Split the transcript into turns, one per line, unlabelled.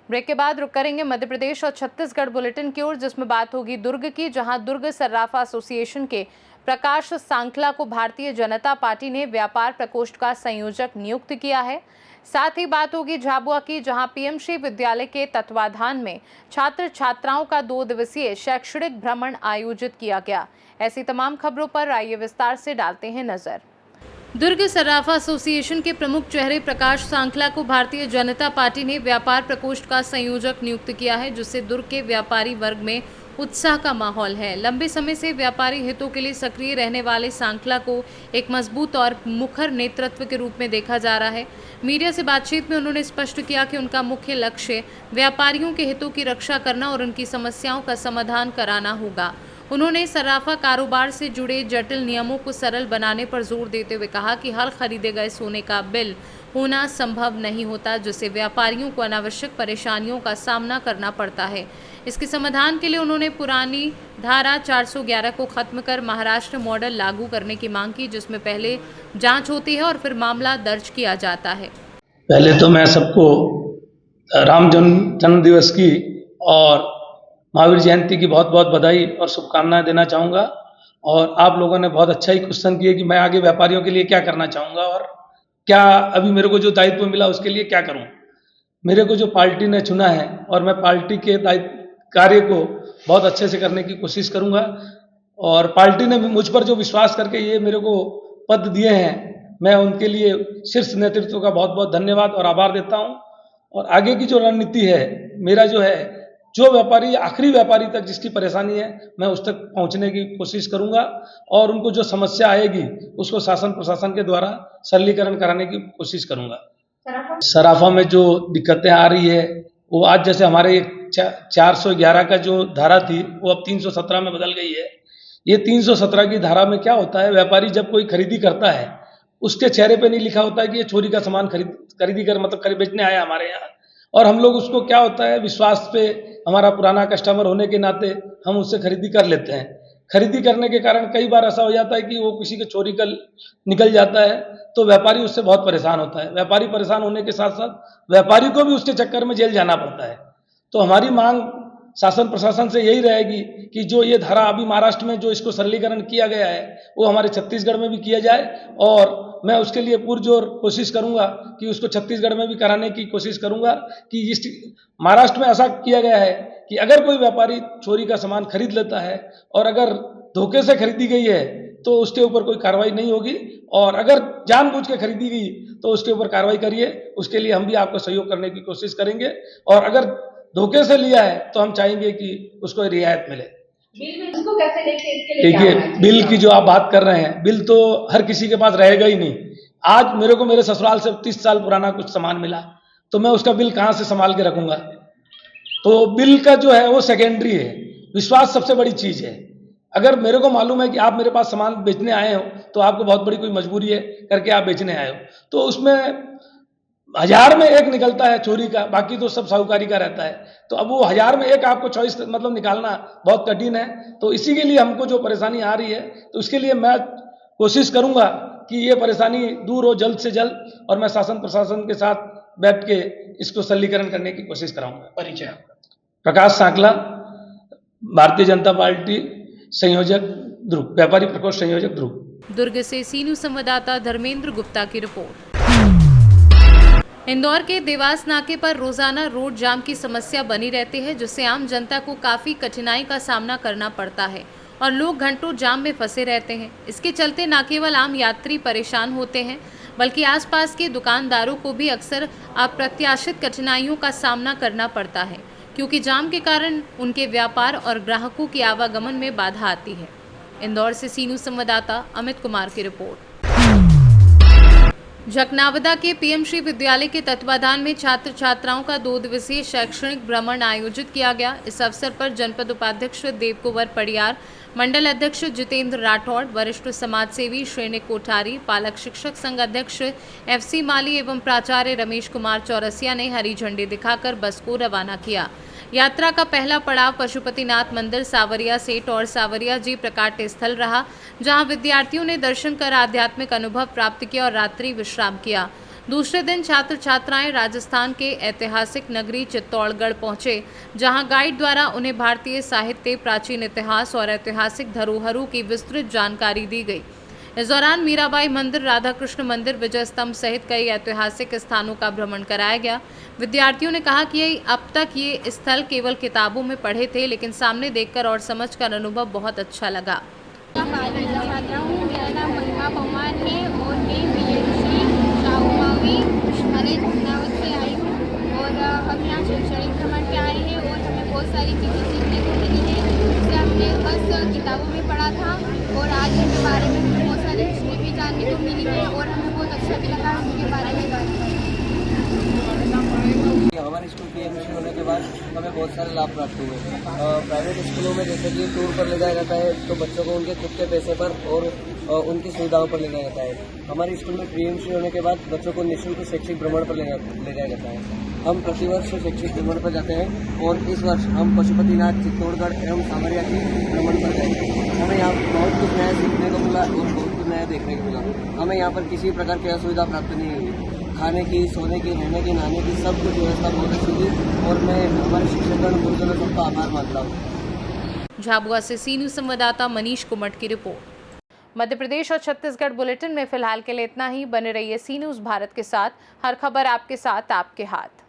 Break के बाद रुक करेंगे मध्य प्रदेश और छत्तीसगढ़ बुलेटिन की ओर, जिसमें बात होगी दुर्ग की, जहां दुर्ग सर्राफा एसोसिएशन के प्रकाश सांखला को भारतीय जनता पार्टी ने व्यापार प्रकोष्ठ का संयोजक नियुक्त किया है। साथ ही बात होगी झाबुआ की, जहां पीएमश्री विद्यालय के तत्वाधान में छात्र छात्राओं का 2 दिवसीय शैक्षणिक भ्रमण आयोजित किया गया। ऐसी तमाम खबरों पर आइए विस्तार से डालते हैं नजर। दुर्ग सर्राफा एसोसिएशन के प्रमुख चेहरे प्रकाश सांखला को भारतीय जनता पार्टी ने व्यापार प्रकोष्ठ का संयोजक नियुक्त किया है, जिससे दुर्ग के व्यापारी वर्ग में उत्साह का माहौल है। लंबे समय से व्यापारी हितों के लिए सक्रिय रहने वाले सांखला को एक मजबूत और मुखर नेतृत्व के रूप में देखा जा रहा है। मीडिया से बातचीत में उन्होंने स्पष्ट किया कि उनका मुख्य लक्ष्य व्यापारियों के हितों की रक्षा करना और उनकी समस्याओं का समाधान कराना होगा। उन्होंने सर्राफा कारोबार से जुड़े जटिल नियमों को सरल बनाने पर जोर देते हुए कहा कि हर खरीदे गए सोने का बिल होना संभव नहीं होता, जिससे व्यापारियों को अनावश्यक परेशानियों का सामना करना पड़ता है। इसके समाधान के लिए उन्होंने पुरानी धारा 411 को खत्म कर महाराष्ट्र मॉडल लागू करने की मांग की, जिसमें पहले जांच होती है और फिर मामला दर्ज किया जाता है।
पहले तो मैं सबको राम जन्म दिवस की और महावीर जयंती की बहुत बहुत बधाई और शुभकामनाएं देना चाहूँगा। और आप लोगों ने बहुत अच्छा ही क्वेश्चन किया कि मैं आगे व्यापारियों के लिए क्या करना चाहूँगा और क्या अभी मेरे को जो दायित्व मिला उसके लिए क्या करूँ। मेरे को जो पार्टी ने चुना है और मैं पार्टी के कार्य को बहुत अच्छे से करने की कोशिश करूँगा। और पार्टी ने भी मुझ पर जो विश्वास करके ये मेरे को पद दिए हैं, मैं उनके लिए शीर्ष नेतृत्व का बहुत बहुत धन्यवाद और आभार देता हूँ। और आगे की जो रणनीति है, मेरा जो है, जो व्यापारी आखिरी व्यापारी तक जिसकी परेशानी है, मैं उस तक पहुंचने की कोशिश करूंगा और उनको जो समस्या आएगी उसको शासन प्रशासन के द्वारा सरलीकरण कराने की कोशिश करूंगा। सराफा में जो दिक्कतें आ रही है वो आज जैसे हमारे 411 का जो धारा थी वो अब 317 में बदल गई है। ये 317 की धारा में क्या होता है, व्यापारी जब कोई खरीदी करता है उसके चेहरे पे नहीं लिखा होता है कि ये चोरी का सामान खरीदी कर मतलब खरीद बेचने आया हमारे यहाँ। और हम लोग उसको क्या होता है, विश्वास पे, हमारा पुराना कस्टमर होने के नाते हम उससे खरीदी कर लेते हैं। खरीदी करने के कारण कई बार ऐसा हो जाता है कि वो किसी के चोरी कर निकल जाता है, तो व्यापारी उससे बहुत परेशान होता है। व्यापारी परेशान होने के साथ साथ व्यापारी को भी उसके चक्कर में जेल जाना पड़ता है। तो हमारी मांग शासन प्रशासन से यही रहेगी कि जो ये धारा अभी महाराष्ट्र में जो इसको सरलीकरण किया गया है वो हमारे छत्तीसगढ़ में भी किया जाए। और मैं उसके लिए पुरजोर कोशिश करूंगा कि उसको छत्तीसगढ़ में भी कराने की कोशिश करूंगा कि इस महाराष्ट्र में ऐसा किया गया है कि अगर कोई व्यापारी चोरी का सामान खरीद लेता है और अगर धोखे से खरीदी गई है तो उसके ऊपर कोई कार्रवाई नहीं होगी, और अगर जानबूझ के खरीदी गई तो उसके ऊपर कार्रवाई करिए। उसके लिए हम भी आपको सहयोग करने की कोशिश करेंगे। और अगर धोखे से लिया है तो हम चाहेंगे कि उसको रियायत मिले। देखिए, बिल की जो आप बात कर रहे हैं, बिल तो हर किसी के पास रहेगा ही नहीं। आज मेरे को मेरे ससुराल से 30 साल पुराना कुछ सामान मिला तो मैं उसका बिल कहाँ से संभाल के रखूंगा। तो बिल का जो है वो सेकेंडरी है, विश्वास सबसे बड़ी चीज है। अगर मेरे को मालूम है कि आप मेरे पास सामान बेचने आए हो तो आपको बहुत बड़ी कोई मजबूरी है करके आप बेचने आए हो, तो उसमें 1000 में 1 निकलता है चोरी का, बाकी तो सब साहूकारी का रहता है। तो अब वो 1000 में 1 आपको चॉइस मतलब निकालना बहुत कठिन है। तो इसी के लिए हमको जो परेशानी आ रही है, तो उसके लिए मैं कोशिश करूंगा कि ये परेशानी दूर हो जल्द से जल्द, और मैं शासन प्रशासन के साथ बैठ के इसको सरलीकरण करने की कोशिश कराऊंगा। परिचय प्रकाश सांखला, भारतीय जनता पार्टी संयोजक दुर्ग, व्यापारी प्रकोष्ठ संयोजक दुर्ग।
दुर्ग से सीनू संवाददाता धर्मेंद्र गुप्ता की रिपोर्ट। इंदौर के देवास नाके पर रोजाना रोड जाम की समस्या बनी रहती है, जिससे आम जनता को काफी कठिनाई का सामना करना पड़ता है और लोग घंटों जाम में फंसे रहते हैं। इसके चलते न केवल आम यात्री परेशान होते हैं, बल्कि आसपास के दुकानदारों को भी अक्सर अप्रत्याशित कठिनाइयों का सामना करना पड़ता है, क्योंकि जाम के कारण उनके व्यापार और ग्राहकों की आवागमन में बाधा आती है। इंदौर से सीनू संवाददाता अमित कुमार की रिपोर्ट। जखनावदा के पीएमश्री विद्यालय के तत्वाधान में छात्र छात्राओं का 2 दिवसीय शैक्षणिक भ्रमण आयोजित किया गया। इस अवसर पर जनपद उपाध्यक्ष देवकुंवर पडियार, मंडल अध्यक्ष जितेंद्र राठौड़, वरिष्ठ समाजसेवी श्रेणी कोठारी, पालक शिक्षक संघ अध्यक्ष FC माली एवं प्राचार्य रमेश कुमार चौरसिया ने हरी झंडी दिखाकर बस को रवाना किया। यात्रा का पहला पड़ाव पशुपतिनाथ मंदिर सावरिया सेठ और सावरिया जी प्रकाट्य स्थल रहा, जहां विद्यार्थियों ने दर्शन कर आध्यात्मिक अनुभव प्राप्त किया और रात्रि विश्राम किया। दूसरे दिन छात्र छात्राएं राजस्थान के ऐतिहासिक नगरी चित्तौड़गढ़ पहुंचे, जहां गाइड द्वारा उन्हें भारतीय साहित्य, प्राचीन इतिहास और ऐतिहासिक धरोहरों की विस्तृत जानकारी दी गई। इस दौरान मीराबाई मंदिर, राधा कृष्ण मंदिर, विजय स्तंभ सहित कई ऐतिहासिक स्थानों का भ्रमण कराया गया। विद्यार्थियों ने कहा कि अब तक ये स्थल केवल किताबों में पढ़े थे, लेकिन सामने देखकर और समझकर अनुभव बहुत अच्छा लगा।
मेरा नाम महिमा पवार है और मैं बीएससी शाहूमावी से आई हूँ और हम यहाँ शैक्षणिक भ्रमण पे आए हैं और हमें बहुत सारी चीज़ें सीखने को मिली है, जिसे हमने बस किताबों में पढ़ा था और आज इनके बारे में हमें बहुत सारी हिस्ट्री भी जानने को मिली है और हमें बहुत अच्छा भी लगा उनके बारे में जानकर।
हमारे स्कूल की एडमिशन होने के बाद हमें बहुत सारे लाभ प्राप्त हुए। प्राइवेट स्कूलों में जैसे कि टूर पर ले जाया जाता है तो बच्चों को उनके खुद के पैसे पर और उनकी सुविधाओं पर ले जाया जाता है। हमारे स्कूल में प्री एडमिशन होने के बाद बच्चों को निःशुल्क शैक्षिक भ्रमण पर ले जाया जाता है। हम प्रतिवर्ष शैक्षिक भ्रमण पर जाते हैं और इस वर्ष हम पशुपतिनाथ, चित्तौड़गढ़ एवं सावरिया के भ्रमण पर जाएंगे। हमें यहाँ बहुत कुछ नया सीखने को मिला और बहुत कुछ नया देखने को मिला। हमें यहाँ पर किसी प्रकार की असुविधा प्राप्त नहीं हुई। खाने की, सोने की, रहने की, नहाने की सब कुछ व्यवस्था बहुत अच्छी थी और मैं हमारे शिक्षकगण, गुरुजनों सबका आभार मानता हूँ।
झाबुआ से सी न्यूज़ संवाददाता मनीष कुमट की रिपोर्ट। मध्य प्रदेश और छत्तीसगढ़ बुलेटिन में फिलहाल के लिए इतना ही। बने रहिए सी न्यूज़ भारत के साथ। हर खबर आपके साथ, आपके हाथ।